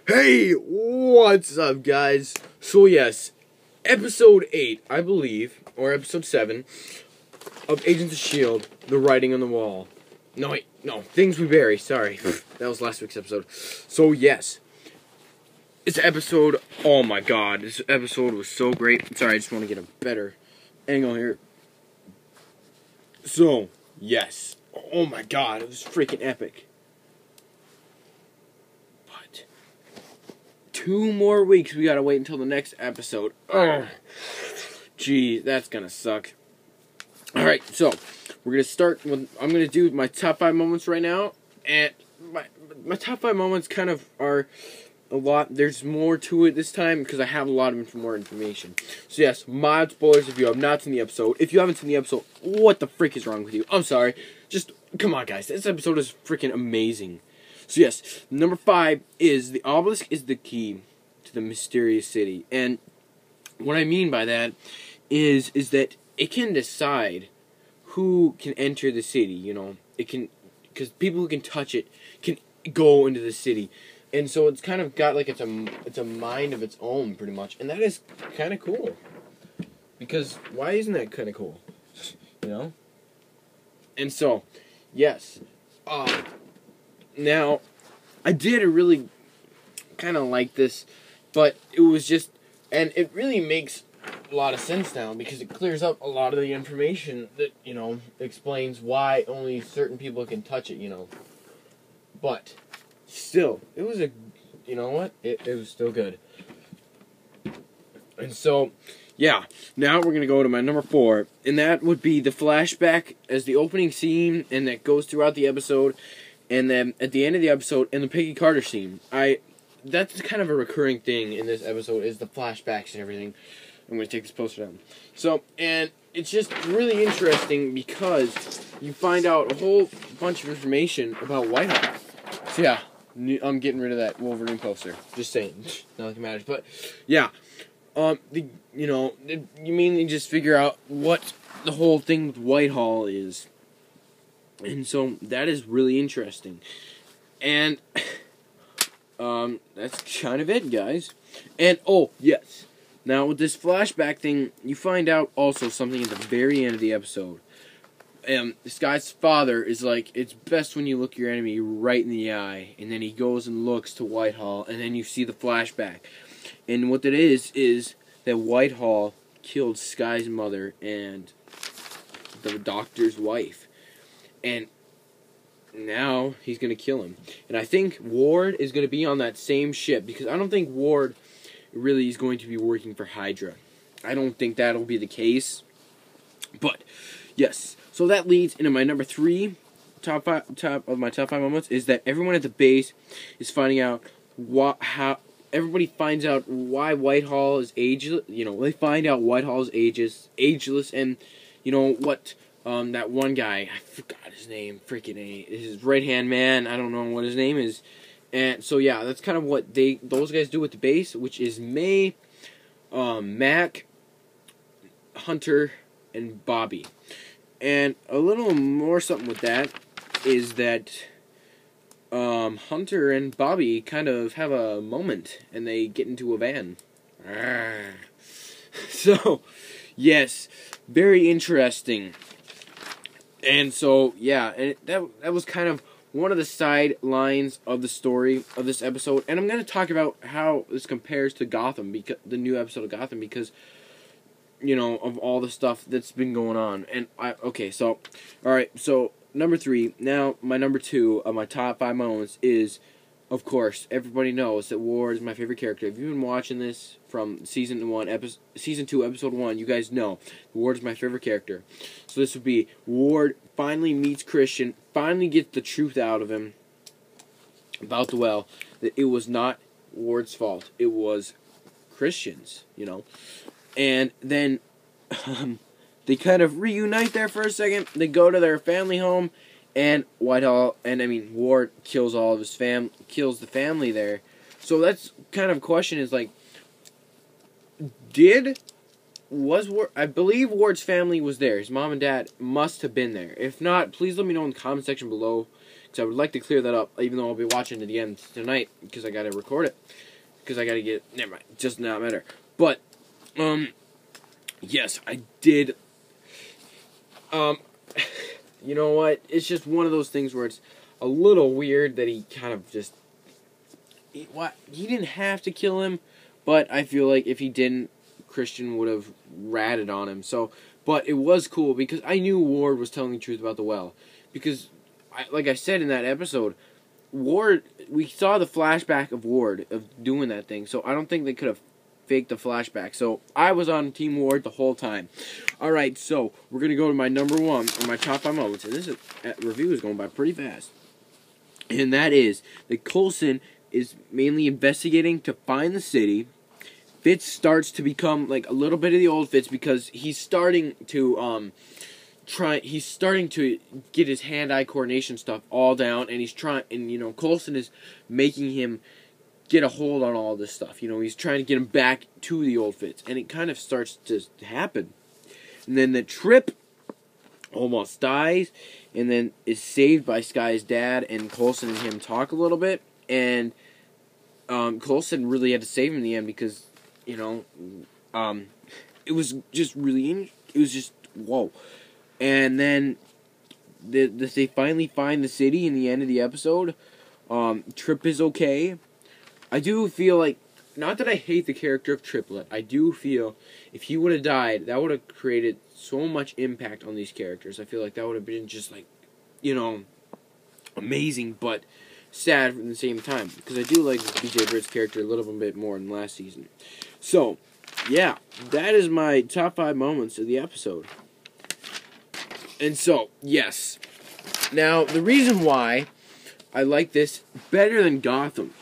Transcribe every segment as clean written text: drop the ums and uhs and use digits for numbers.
Hey, what's up, guys? So yes, episode 8, I believe, or episode 7 of Agents of S.H.I.L.D. The Writing on the Wall. No, wait, no, Things We Bury. Sorry, that was last week's episode. So yes, this episode. Oh my God, this episode was so great. Sorry, I just want to get a better angle here. So yes, oh my God, it was freaking epic. 2 more weeks, we gotta wait until the next episode. Ugh. Gee, that's gonna suck. Alright, so, we're gonna start with, I'm gonna do my top 5 moments right now, and my top 5 moments kind of are a lot, there's more to it this time, because I have a lot of more information. So yes, mild spoilers if you have not seen the episode. If you haven't seen the episode, what the frick is wrong with you? I'm sorry, just, come on guys, this episode is freaking amazing. So yes, number 5 is the obelisk is the key to the mysterious city, and what I mean by that is that it can decide who can enter the city. You know, it can, because people who can touch it can go into the city, and so it's kind of got like it's a mind of its own pretty much, and that is kind of cool. Because why isn't that kind of cool? You know, and so yes. Now, I did really kind of like this, but it was just, and it really makes a lot of sense now, because it clears up a lot of the information that, you know, explains why only certain people can touch it, you know. But, still, it was a, you know what, it was still good. And so, yeah, now we're going to go to my number 4, and that would be the flashback as the opening scene, and that goes throughout the episode. And then at the end of the episode, in the Peggy Carter scene, that's kind of a recurring thing in this episode, is the flashbacks and everything. I'm going to take this poster down. So, and it's just really interesting because you find out a whole bunch of information about Whitehall. So yeah, I'm getting rid of that Wolverine poster. Just saying, nothing matters. But yeah, you mainly just figure out what the whole thing with Whitehall is. And so, that is really interesting. And, that's kind of it, guys. And, oh, yes. Now, with this flashback thing, you find out also something at the very end of the episode. This guy's father is like, it's best when you look your enemy right in the eye. And then he goes and looks to Whitehall, and then you see the flashback. And what that is that Whitehall killed Sky's mother and the doctor's wife. And now he's going to kill him. And I think Ward is going to be on that same ship, because I don't think Ward really is going to be working for Hydra. I don't think that'll be the case. But, yes. So that leads into my number 3 top 5 moments, is that everyone at the base is finding out everybody finds out why Whitehall is ageless. You know, they find out Whitehall is ageless, and you know what? That one guy, I forgot his name, his right-hand man, I don't know what his name is. And so, yeah, that's kind of what those guys do with the base, which is May, Mac, Hunter, and Bobby. And a little more something with that is that Hunter and Bobby kind of have a moment, and they get into a van. So, yes, very interesting. And so, yeah, and that was kind of one of the side lines of the story of this episode. And I'm going to talk about how this compares to Gotham, because the new episode of Gotham, because, you know, of all the stuff that's been going on. And okay, so, alright, so number 3. Now, my number 2 of my top 5 moments is, of course, everybody knows that Ward is my favorite character. If you've been watching this from Season 2, Episode 1, you guys know Ward is my favorite character. So this would be Ward finally meets Christian, finally gets the truth out of him about the well, that it was not Ward's fault. It was Christian's, you know. And then they kind of reunite there for a second. They go to their family home. And Ward kills all of his kills the family there. So that's kind of a question, is like, I believe Ward's family was there. His mom and dad must have been there. If not, please let me know in the comment section below, So I would like to clear that up, even though I'll be watching it again tonight, because I gotta record it. Because I gotta get, never mind, just not matter. But, yes, I did, you know what, it's just one of those things where it's a little weird that he kind of just, he didn't have to kill him, but I feel like if he didn't, Christian would have ratted on him. So, but it was cool because I knew Ward was telling the truth about the well. Because, like I said in that episode, Ward, we saw the flashback of Ward of doing that thing. So I don't think they could have faked the flashback. So I was on Team Ward the whole time. Alright, so we're going to go to my number one, or my top 5 moments. And this review is going by pretty fast. And that is that Coulson is mainly investigating to find the city. Fitz starts to become like a little bit of the old Fitz because he's starting to he's starting to get his hand-eye coordination stuff all down, and he's trying, and you know, Coulson is making him get a hold on all this stuff. You know, he's trying to get him back to the old Fitz, and it kind of starts to happen. And then the Trip almost dies, and then is saved by Sky's dad, and Coulson and him talk a little bit, and Coulson really had to save him in the end because, you know, it was just really, it was just, whoa. And then they finally find the city in the end of the episode. Trip is okay. I do feel like, not that I hate the character of Triplet, I do feel if he would have died, that would have created so much impact on these characters. I feel like that would have been just like, you know, amazing, but sad at the same time. Because I do like BJ Britt's character a little bit more than last season. So, yeah, that is my top 5 moments of the episode. And so, yes. Now, the reason why I like this better than Gotham,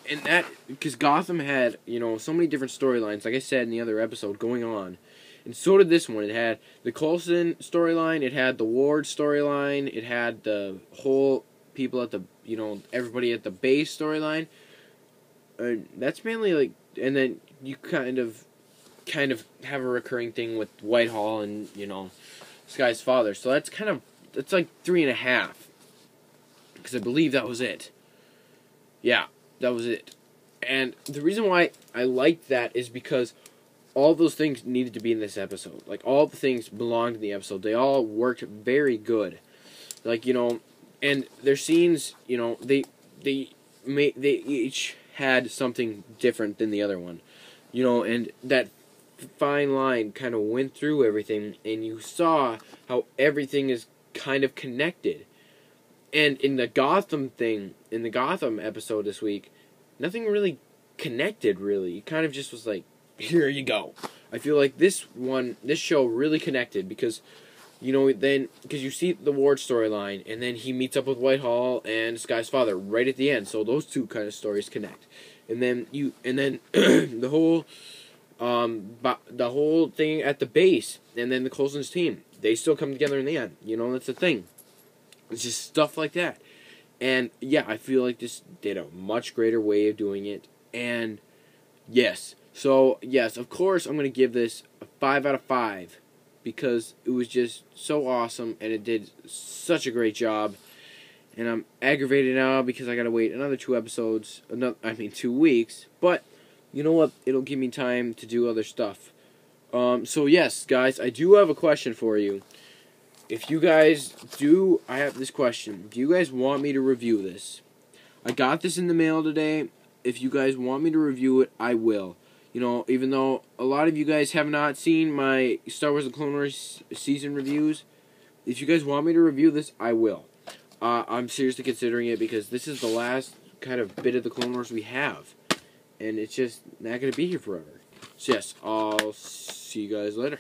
and that, because Gotham had, you know, so many different storylines, like I said in the other episode, going on. And so did this one. It had the Coulson storyline, it had the Ward storyline, it had the whole people at the, you know, everybody at the base storyline. That's mainly like, and then you kind of have a recurring thing with Whitehall and, you know, Sky's father. So that's kind of, that's like 3.5. Because I believe that was it. Yeah, that was it. And the reason why I liked that is because all those things needed to be in this episode. Like, all the things belonged in the episode. They all worked very good. Like, you know, and their scenes, you know, they each had something different than the other one. You know, and that fine line kind of went through everything, and you saw how everything is kind of connected. And in the Gotham thing, in the Gotham episode this week, nothing really connected, really. It kind of just was like, here you go. I feel like this show really connected because, you know, then, because you see the Ward storyline, and then he meets up with Whitehall and Sky's father right at the end, so those two kind of stories connect. And then the whole thing at the base, and then the Coulson's team, they still come together in the end. You know, that's the thing. It's just stuff like that. And yeah, I feel like this did a much greater way of doing it. And yes, so yes, of course I'm going to give this a 5 out of 5 because it was just so awesome and it did such a great job. And I'm aggravated now because I got to wait another 2 episodes, 2 weeks. But you know what? It'll give me time to do other stuff. So yes, guys, I do have a question for you. If you guys do, I have this question. Do you guys want me to review this? I got this in the mail today. If you guys want me to review it, I will. You know, even though a lot of you guys have not seen my Star Wars: The Clone Wars season reviews, if you guys want me to review this, I will. I'm seriously considering it because this is the last kind of bit of the Clone Wars we have. And it's just not going to be here forever. So yes, I'll see you guys later.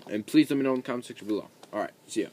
And please let me know in the comment section below. Alright, see ya.